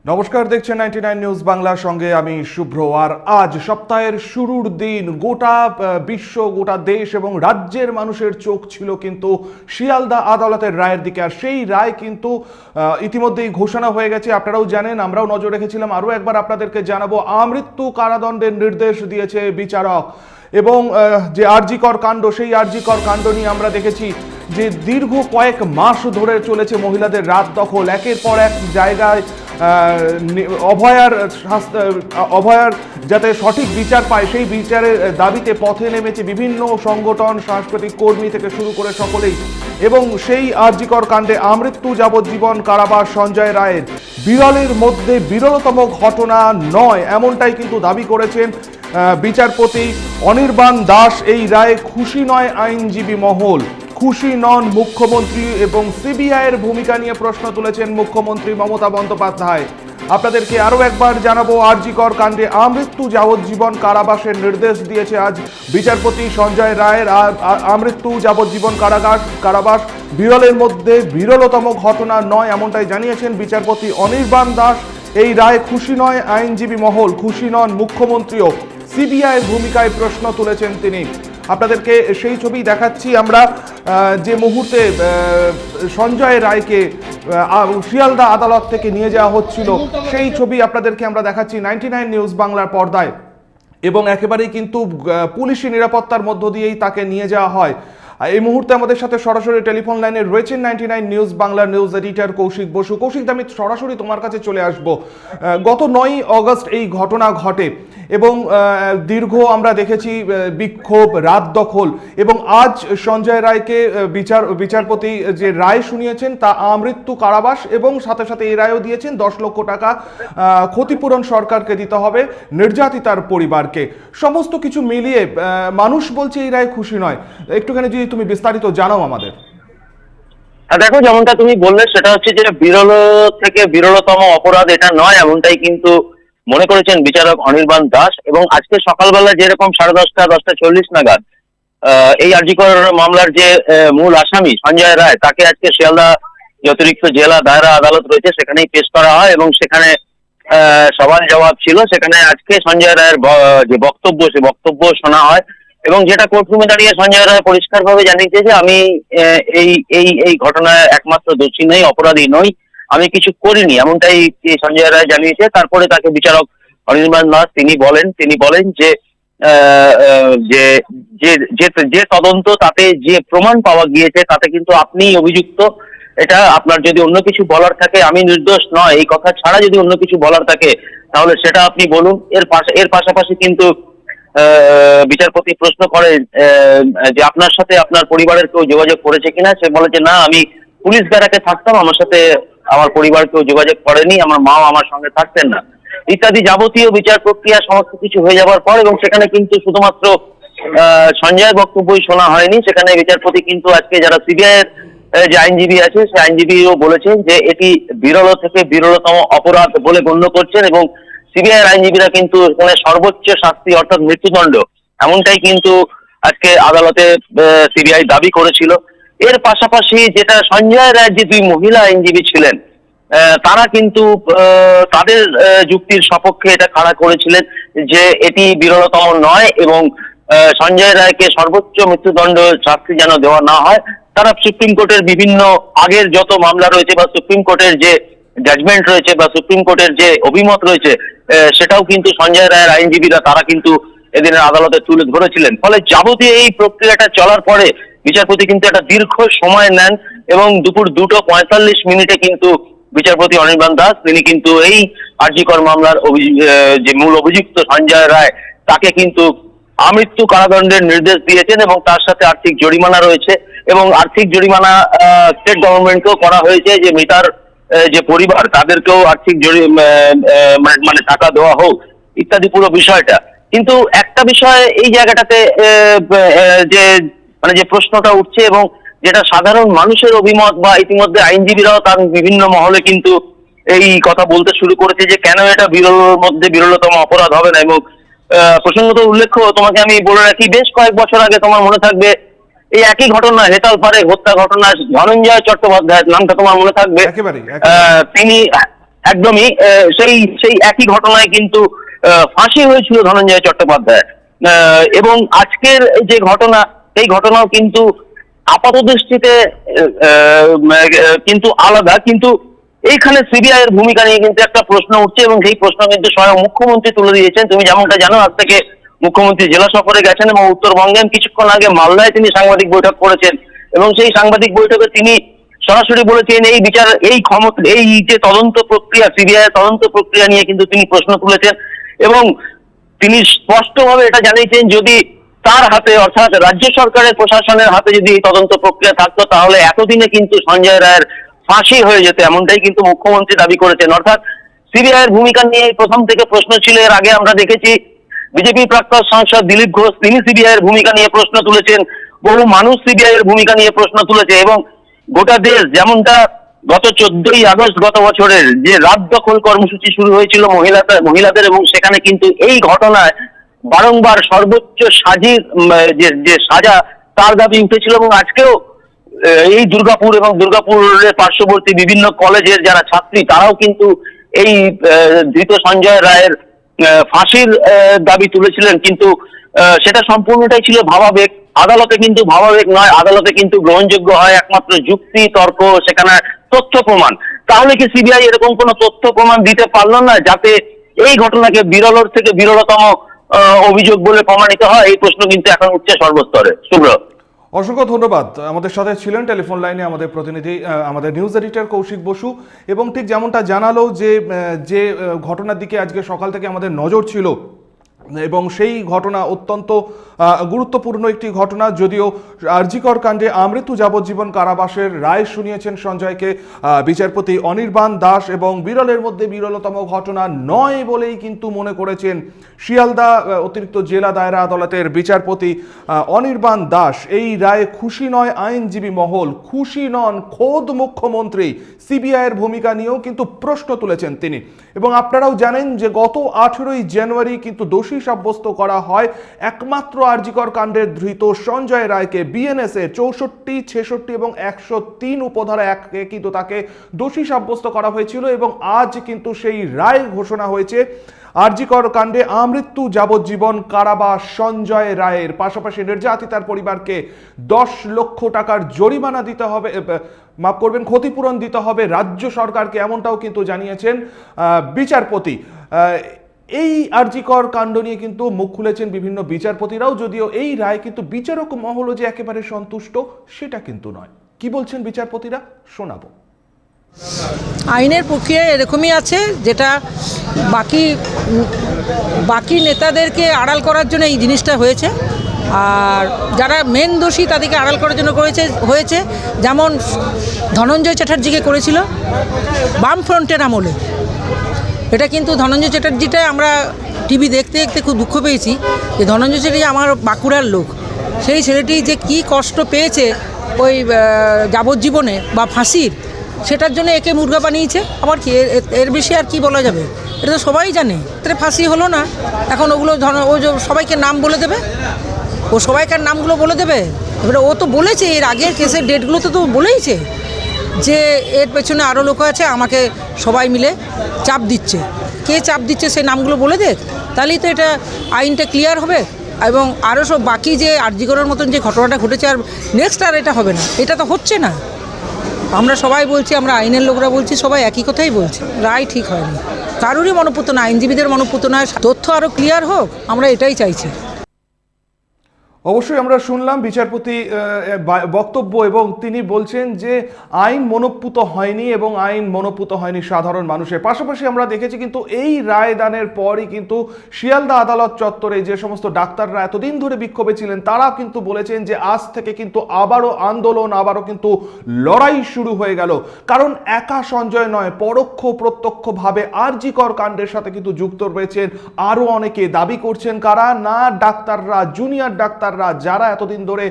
নমস্কার, দেখছেন 99 নিউজ বাংলার সঙ্গে আমি শুভ্র। আর আজ সপ্তাহের শুরুর দিন গোটা বিশ্ব, গোটা দেশ এবং রাজ্যের মানুষের চোখ ছিল কিন্তু শিয়ালদা আদালতের রায়ের দিকে। আর সেই রায় কিন্তু ইতিমধ্যেই ঘোষণা হয়ে গেছে, আপনারাও জানেন, আমরাও নজর রেখেছিলাম। আরও একবার আপনাদেরকে জানাবো, আমৃত্যু কারাদণ্ডের নির্দেশ দিয়েছে বিচারক। এবং যে আরজিকর কাণ্ড, সেই আরজিকর কাণ্ড নিয়ে আমরা দেখেছি যে দীর্ঘ কয়েক মাস ধরে চলেছে মহিলাদের রাত দখল। একের পর এক জায়গায় অভয়ার যাতে সঠিক বিচার পায় সেই বিচারের দাবিতে পথে নেমেছে বিভিন্ন সংগঠন, সাংস্কৃতিক কর্মী থেকে শুরু করে সকলেই। এবং সেই আরজিকর কাণ্ডে আমৃত্যু যাবজ্জীবন কারাবাস সঞ্জয় রায়ের বিরলের মধ্যে বিরলতম ঘটনা নয়, এমনটাই কিন্তু দাবি করেছেন বিচারপতি অনির্বাণ দাস। এই রায়ে খুশি নয় আইনজীবী মহল, খুশি নন মুখ্যমন্ত্রী এবং সিবিআইয়ের ভূমিকা নিয়ে প্রশ্ন তুলেছেন মুখ্যমন্ত্রী মমতা বন্দ্যোপাধ্যায়। আপনাদেরকে আরও একবার জানাবো, আরজিকর কাণ্ডে আমৃত্যু যাবজ্জীবন কারাবাসের নির্দেশ দিয়েছে আজ বিচারপতি সঞ্জয় রায়ের। আমৃত্যু যাবজ্জীবন কারাবাস বিরলের মধ্যে বিরলতম ঘটনা নয়, এমনটাই জানিয়েছেন বিচারপতি অনির্বাণ দাস। এই রায়ে খুশি নয় আইনজীবী মহল, খুশি নন মুখ্যমন্ত্রীও, সিবিআইয়ের ভূমিকায় প্রশ্ন তুলেছেন তিনি। আপনাদেরকে সেই ছবি দেখাচ্ছি আমরা, যে মুহূর্তে সঞ্জয় রায়কে শিয়ালদা আদালত থেকে নিয়ে যাওয়া হচ্ছিল, সেই ছবি আপনাদেরকে আমরা দেখাচ্ছি 99 নিউজ বাংলার পর্দায়। এবং একেবারেই কিন্তু পুলিশি নিরাপত্তার মধ্য দিয়েই তাকে নিয়ে যাওয়া হয়। এই মুহূর্তে আমাদের সাথে সরাসরি টেলিফোন লাইনে রয়েছেন 99 নিউজ বাংলার নিউজ এডিটর কৌশিক বসু। কৌশিক, আমি সরাসরি তোমার কাছে চলে আসব। গত 9 আগস্ট এই ঘটনা ঘটে এবং দীর্ঘ আমরা দেখেছি বিক্ষোভ, রাত দখল, এবং আজ সঞ্জয় রায়কে বিচারপতি যে রায় শুনিয়েছেন তা আমৃত্যু কারাবাস, এবং সাথে সাথে এই রায়ও দিয়েছেন 10 লক্ষ টাকা ক্ষতিপূরণ সরকারকে দিতে হবে নির্যাতিতার পরিবারকে। সমস্ত কিছু মিলিয়ে মানুষ বলছে এই রায় খুশি নয়। একটুখানি যদি তুমি বিস্তারিত জানাও আমাদের। দেখো, যেমনটা তুমি বললে সেটা হচ্ছে যে বিরল থেকে বিরলতম অপরাধ এটা নয়, এমনটাই কিন্তু মনে করেছেন বিচারক অনির্বাণ দাস। এবং আজকে সকালবেলা যেরকম 10:30 নাগাদ এই আরজিকর মামলার যে মূল আসামি সঞ্জয় রায়, তাকে আজকে শিয়ালদা অতিরিক্ত জেলা দায়রা আদালত রয়েছে সেখানেই পেশ করা হয় এবং সেখানে সওয়াল জবাব ছিল। সেখানে আজকে সঞ্জয় রায়ের যে বক্তব্য, সে বক্তব্য শোনা হয় এবং যেটা কোর্টরুমে দাঁড়িয়ে সঞ্জয় রায় পরিষ্কারভাবে জানিয়েছে যে আমি এই এই এই ঘটনায় একমাত্র দোষী নই, অপরাধী নই, আমি কিছু করিনি, এমনটাই সঞ্জয় রায় জানিয়েছে। তারপরে তাকে বিচারক অনির্বাণ দাস তিনি বলেন যে যে যে তদন্ত, তাতে যে প্রমাণ পাওয়া গিয়েছে তাতে কিন্তু আপনিই অভিযুক্ত। এটা আপনার যদি অন্য কিছু বলার থাকে, আমি নির্দোষ নয়, এই কথা ছাড়া যদি অন্য কিছু বলার থাকে তাহলে সেটা আপনি বলুন। এর পাশাপাশি কিন্তু বিচারপতি প্রশ্ন করে যে আপনার সাথে আপনার পরিবারের কেউ যোগাযোগ করেছে কিনা। সে বলে যে না, আমি পুলিশ ব্যারাকে থাকতাম, আমার সাথে আমার পরিবার কেউ যোগাযোগ করেনি, আমার মাও আমার সঙ্গে থাকতেন না, ইত্যাদি যাবতীয় বিচার প্রক্রিয়া সমস্ত কিছু হয়ে যাওয়ার পর। এবং সেখানে কিন্তু শুধুমাত্র সঞ্জয়ের বক্তব্যই শোনা হয়নি, সেখানে বিচারপতি কিন্তু আজকে যারা সিবিআইয়ের যে আইনজীবী আছে সেই আইনজীবীও বলেছেন যে এটি বিরল থেকে বিরলতম অপরাধ বলে গণ্য করছেন। এবং সিবিআইয়ের আইনজীবীরা কিন্তু এখানে সর্বোচ্চ শাস্তি অর্থাৎ মৃত্যুদণ্ড, এমনটাই কিন্তু আজকে আদালতে সিবিআই দাবি করেছিল। এর পাশাপাশি যেটা সঞ্জয় রায়ের যে 2 মহিলা আইনজীবী ছিলেন, তারা কিন্তু তাদের যুক্তির সপক্ষে এটা খাড়া করেছিলেন যে এটি বিরলতম নয় এবং সঞ্জয় রায়কে সর্বোচ্চ মৃত্যুদণ্ড শাস্তি যেন দেওয়া না হয়। তারা সুপ্রিম কোর্টের বিভিন্ন আগের যত মামলা রয়েছে বা সুপ্রিম কোর্টের যে জাজমেন্ট রয়েছে বা সুপ্রিম কোর্টের যে অভিমত রয়েছে, সেটাও কিন্তু সঞ্জয় রায়ের আইনজীবীরা তারা কিন্তু এদিনের আদালতে তুলে ধরেছিলেন। ফলে যাবতীয় এই প্রক্রিয়াটা চলার পরে বিচারপতি কিন্তু একটা দীর্ঘ সময় নেন এবং দুপুর 2:45 কিন্তু বিচারপতি অনির্বাণ দাস তিনি কিন্তু এই আরজিকর মামলার যে মূল অভিযুক্ত সঞ্জয় রায়, তাকে কিন্তু আমৃত্যু কারাদণ্ডের নির্দেশ দিয়েছেন এবং তার সাথে আর্থিক জরিমানা রয়েছে। এবং আর্থিক জরিমানা স্টেট গভর্নমেন্টকেও করা হয়েছে যে মৃতার যে পরিবার তাদেরকেও আর্থিক মানে টাকা দেওয়া হোক ইত্যাদি পুরো বিষয়টা। কিন্তু একটা বিষয় এই জায়গাটাতে যে মানে যে প্রশ্নটা উঠছে এবং যেটা সাধারণ মানুষের অভিমত বা ইতিমধ্যে আইনজীবীরাও তার বিভিন্ন মহলে কিন্তু এই কথা বলতে শুরু করেছে যে কেন এটা বিরলের মধ্যে বিরলতম অপরাধ হবে না। এবং প্রসঙ্গত উল্লেখ্য তোমাকে আমি বলে রাখি, বেশ কয়েক বছর আগে তোমার মনে থাকবে এই একই ঘটনা, হেতালপাড়ে হত্যা ঘটনা, ধনঞ্জয় চট্টোপাধ্যায়ের নামটা তোমার মনে থাকবে। তিনি একদমই সেই সেই একই ঘটনায় কিন্তু ফাঁসি হয়েছিল ধনঞ্জয় চট্টোপাধ্যায়। এবং আজকের যে ঘটনা, সেই ঘটনাও কিন্তু আপাত দৃষ্টিতে কিন্তু আলাদা, কিন্তু এইখানে সিবিআই এর ভূমিকা নিয়ে কিন্তু একটা প্রশ্ন উঠছে এবং সেই প্রশ্ন কিন্তু স্বয়ং মুখ্যমন্ত্রী তুলে দিয়েছেন। তুমি যেমনটা জানো, আজ থেকে মুখ্যমন্ত্রী জেলা সফরে গেছেন এবং উত্তরবঙ্গে কিছুক্ষণ আগে মালদায় তিনি সাংবাদিক বৈঠক করেছেন এবং সেই সাংবাদিক বৈঠকে তিনি সরাসরি বলেছেন এই বিচার, এই ক্ষমতা, এই যে তদন্ত প্রক্রিয়া, সিবিআই এর তদন্ত প্রক্রিয়া নিয়ে কিন্তু তিনি প্রশ্ন তুলেছেন এবং তিনি স্পষ্টভাবে এটা জানিয়েছেন যদি তার হাতে অর্থাৎ রাজ্য সরকারের প্রশাসনের হাতে যদি এই তদন্ত প্রক্রিয়া থাকতো তাহলে এতদিনে কিন্তু সঞ্জয় রায়ের ফাঁসি হয়ে যেত, এমনটাই কিন্তু মুখ্যমন্ত্রী দাবি করেছেন। অর্থাৎ সিবিআই এর ভূমিকা নিয়ে প্রথম থেকে প্রশ্ন ছিল। এর আগে আমরা দেখেছি বিজেপি প্রাক্তন সাংসদ দিলীপ ঘোষ তিনি সিবিআই এর ভূমিকা নিয়ে প্রশ্ন তুলেছেন, বহু মানুষ সিবিআই এর ভূমিকা নিয়ে প্রশ্ন তুলেছে এবং গোটা দেশ, যেমনটা গত 14ই আগস্ট গত বছরের যে রাত দখল কর্মসূচি শুরু হয়েছিল মহিলাদের এবং সেখানে কিন্তু এই ঘটনায় বারংবার সর্বোচ্চ সাজির যে সাজা তার দাবি উঠেছিল এবং আজকেও এই দুর্গাপুর এবং দুর্গাপুরের পার্শ্ববর্তী বিভিন্ন কলেজের যারা ছাত্রী তারাও কিন্তু এই ধৃত সঞ্জয় রায়ের ফাঁসির দাবি তুলেছিলেন, কিন্তু সেটা সম্পূর্ণটাই ছিল ভাবাবেগ। আদালতে কিন্তু ভাবাবেগ নয়, আদালতে কিন্তু গ্রহণযোগ্য হয় একমাত্র যুক্তি, তর্ক, সেখানে তথ্য প্রমাণ। তাহলে কি সিবিআই এরকম কোনো তথ্য প্রমাণ দিতে পারলো না যাতে এই ঘটনাকে বিরলের থেকে বিরলতম অভিযোগ বলে প্রমাণিত হয়? এই প্রশ্ন কিন্তু এখন উঠছে সর্বস্তরে। শুভ্র, অসংখ্য ধন্যবাদ। আমাদের সাথে ছিলেন টেলিফোন লাইনে আমাদের প্রতিনিধি, আমাদের নিউজ এডিটর কৌশিক বসু, এবং ঠিক যেমনটা জানালো যে ঘটনার দিকে আজকে সকাল থেকে আমাদের নজর ছিল এবং সেই ঘটনা অত্যন্ত গুরুত্বপূর্ণ একটি ঘটনা। যদিও আরজিকর কাণ্ডে আমৃত্যু যাবজ্জীবন কারাবাসের রায় শুনিয়েছেন সঞ্জয়কে বিচারপতি অনির্বাণ দাস এবং বিরলের মধ্যে বিরলতম ঘটনা নয় বলেই কিন্তু মনে করেছেন শিয়ালদা অতিরিক্ত জেলা দায়রা আদালতের বিচারপতি অনির্বাণ দাস। এই রায়ে খুশি নয় আইনজীবী মহল, খুশি নন খোদ মুখ্যমন্ত্রী। সিবিআইয়ের ভূমিকা নিয়েও কিন্তু প্রশ্ন তুলেছেন তিনি। এবং আপনারাও জানেন যে গত 18ই জানুয়ারি কিন্তু দোষী সাব্যস্ত করা হয় একমাত্র আরজিকর কাণ্ডের ধৃত সঞ্জয় রায়কে। বিএনএসএ 64, 66 এবং 103 উপধারা 1 কিন্তু তাকে দোষী সাব্যস্ত করা হয়েছিল এবং আজ কিন্তু সেই রায় ঘোষণা হয়েছে। আরজিকর কাণ্ডে আমৃত্যু যাবজ্জীবন কারাবাস সঞ্জয় রায়ের, পাশাপাশি নির্যাতিতার পরিবারকে 10 লক্ষ টাকার জরিমানা দিতে হবে, মাফ করবেন, ক্ষতিপূরণ দিতে হবে রাজ্য সরকারকে, এমনটাও কিন্তু জানিয়েছেন বিচারপতি। এই আরজিকর কাণ্ড নিয়ে কিন্তু মুখ খুলেছেন বিভিন্ন বিচারপতিরাও, যদিও এই রায় কিন্তু বিচারক মহলও যে একেবারে সন্তুষ্ট সেটা কিন্তু নয়। কি বলছেন বিচারপতিরা শোনাবো। আইনের প্রক্রিয়া এরকমই আছে, যেটা বাকি নেতাদেরকে আড়াল করার জন্য এই জিনিসটা হয়েছে, আর যারা মেন দোষী তাদেরকে আড়াল করার জন্য হয়েছে। যেমন ধনঞ্জয় চ্যাটার্জিকে করেছিল বামফ্রন্টের আমলে। এটা কিন্তু ধনঞ্জয় চ্যাটার্জিটা আমরা টিভি দেখতে দেখতে খুব দুঃখ পেয়েছি যে ধনঞ্জয় চ্যাটার্জি আমার বাঁকুড়ার লোক, সেই ছেলেটি যে কি কষ্ট পেয়েছে ওই যাবজ্জীবনে বা ফাঁসির, সেটার জন্য একে মুর্গা বানিয়েছে। আবার কি এর বেশি আর কি বলা যাবে? এটা তো সবাই জানে। তাহলে ফাঁসি হলো না, এখন ওগুলো ও যে সবাইকে নাম বলে দেবে, ও সবাইকার নামগুলো বলে দেবে। এবারে ও তো বলেছে এর আগের কেসের ডেটগুলো তো বলেইছে যে এর পেছনে আরও লোক আছে, আমাকে সবাই মিলে চাপ দিচ্ছে। কে চাপ দিচ্ছে সেই নামগুলো বলে দেখ, তাহলেই তো এটা আইনটা ক্লিয়ার হবে। এবং আরও সব বাকি যে আরজিকরের মতন যে ঘটনাটা ঘটেছে আর নেক্সট আর এটা হবে না, এটা তো হচ্ছে না। আমরা সবাই বলছি, আমরা আইনের লোকরা বলছি, সবাই একই কথাই বলছি, রায় ঠিক হয়নি, কারোরই মনোপুত না, আইনজীবীদের মনোপুত নয়। তথ্য আরও ক্লিয়ার হোক, আমরা এটাই চাইছি। অবশ্যই আমরা শুনলাম বিচারপতি বক্তব্য এবং তিনি বলছেন যে আইন মনোপুত হয়নি এবং আইন মনোপুত হয়নি সাধারণ মানুষের। পাশাপাশি আমরা দেখেছি কিন্তু এই রায়দানের পরই কিন্তু শিয়ালদা আদালত চত্বরে যে সমস্ত ডাক্তাররা এতদিন ধরে বিক্ষোভে ছিলেন তারা কিন্তু বলেছেন যে আজ থেকে কিন্তু আবারও আন্দোলন, আবারও কিন্তু লড়াই শুরু হয়ে গেল। কারণ একা সঞ্জয় নয়, পরোক্ষ প্রত্যক্ষভাবে আরজিকর কাণ্ডের সাথে কিন্তু যুক্ত রয়েছেন আরও অনেকে। দাবি করছেন কারা? না ডাক্তাররা, জুনিয়র ডাক্তার যারা এতদিন ধরে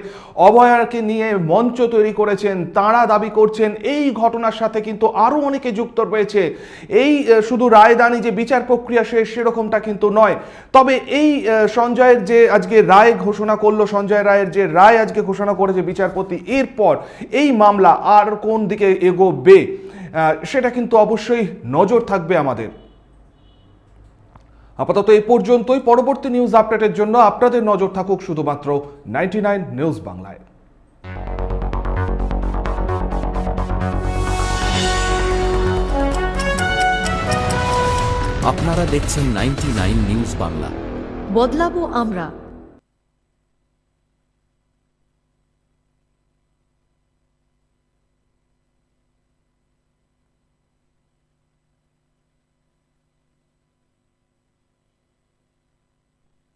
অভয়াকে নিয়ে মঞ্চ তৈরি করেছেন, তারা দাবি করছেন এই ঘটনার সাথে কিন্তু আরো অনেকে যুক্ত রয়েছে। এই শুধু রায়দানি যে বিচার প্রক্রিয়া শেষ সেরকমটা কিন্তু নয়। তবে এই সঞ্জয়ের যে আজকে রায় ঘোষণা করলো, সঞ্জয় রায়ের যে রায় আজকে ঘোষণা করেছে বিচারপতি, এরপর এই মামলা আর কোন দিকে এগোবে সেটা কিন্তু অবশ্যই নজর থাকবে আমাদের। আপাতত এই পর্যন্তই। পরবর্তী নিউজ আপডেটের জন্য আপনাদের নজর থাকুক শুধুমাত্র 99 নিউজ বাংলায়। আপনারা দেখছেন 99 নিউজ বাংলা। বদলাবো আমরা।